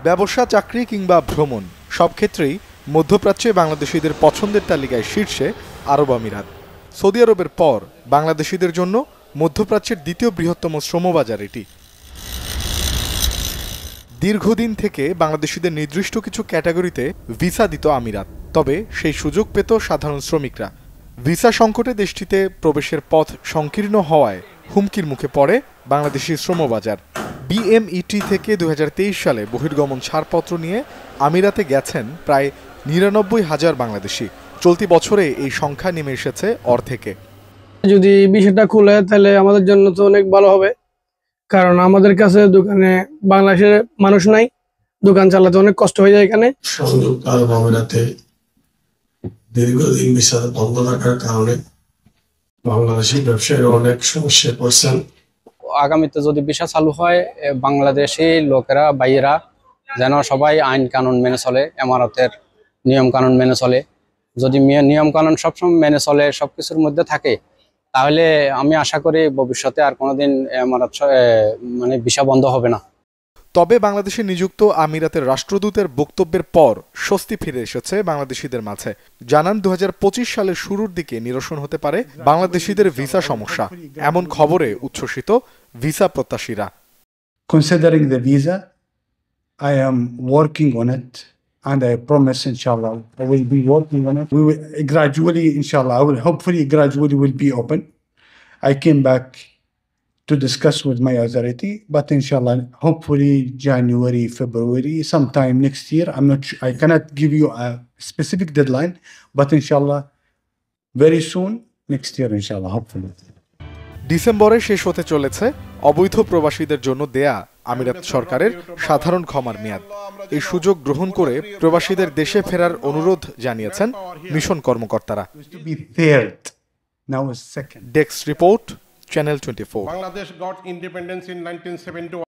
ব্যবসা, চাকরি কিংবা ভ্রমণ সব ক্ষেত্রেই মধ্যপ্রাচ্যে বাংলাদেশিদের পছন্দের তালিকায় শীর্ষে আরব আমিরাত। সৌদি আরবের পর বাংলাদেশিদের জন্য মধ্যপ্রাচ্যের দ্বিতীয় বৃহত্তম শ্রমবাজার এটি। দীর্ঘদিন থেকে বাংলাদেশিদের নির্দিষ্ট কিছু ক্যাটাগরিতে ভিসা দিত আমিরাত, তবে সেই সুযোগ পেত সাধারণ শ্রমিকরা। ভিসা সংকটে দেশটিতে প্রবেশের পথ সংকীর্ণ হওয়ায় হুমকির মুখে পড়ে বাংলাদেশি শ্রমবাজার। বিএমইটি থেকে 2023 সালে বহির্গমন ছাড়পত্র নিয়ে আমিরাতে গেছেন প্রায় 99,000 বাংলাদেশি। চলতি বছরে এই সংখ্যা নেমে এসেছে অর্ধেকে। যদি বিষয়টা খুলে তাহলে আমাদের জন্য তো অনেক ভালো হবে, কারণ আমাদের কাছে দোকানে বাংলাদেশের মানুষ নাই, দোকান চালাতে অনেক কষ্ট হয়ে যায়। এখানে সংযুক্ত আরব আমিরাতে দীর্ঘদিন ভিসা বন্ধ থাকার কারণে বাংলাদেশি ব্যবসায়ীরা অনেক সমস্যায় পড়ছেন। আগামীতে যদি ভিসা চালু হয়, বাংলাদেশি লোকেরা, ভাইয়েরা যেন সবাই আইন কানুন মেনে চলে, এমারতের নিয়ম কানুন মেনে চলে। যদি নিয়ম কানুন সবসময় মেনে চলে, সবকিছুর মধ্যে থাকে, তাহলে আমি আশা করি ভবিষ্যতে আর কোনোদিন এমারত ভিসা বন্ধ হবে না। তবে বাংলাদেশে নিযুক্ত আমিরাতের রাষ্ট্রদূতের বক্তব্যের পর স্বস্তি ফিরে এসেছে বাংলাদেশিদের মাঝে। জানান 2025 সালের শুরুর দিকে নিরসন হতে পারে বাংলাদেশিদের ভিসা সমস্যা। এমন খবরে উচ্ছ্বসিত visa প্রত্যাশীরা। Considering the visa, I am working on it and I promise inshallah I will be working on it. We will gradually, inshallah, I will hopefully gradually will be open. I came back to discuss with my authority, but inshallah, hopefully January, February, sometime next year. I cannot give you a specific deadline, but inshallah, very soon, next year, inshallah, hopefully. ডিসেম্বরে শেষ হতে চলেছে অবৈধ প্রবাসীদের জন্য দেয়া আমিরাত সরকারের সাধারণ ক্ষমার মেয়াদ। এই সুযোগ গ্রহণ করে প্রবাসীদের দেশে ফেরার অনুরোধ জানিয়েছেন মিশন কর্মকর্তারা। Desk report, channel 24। Bangladesh got independence in 1971.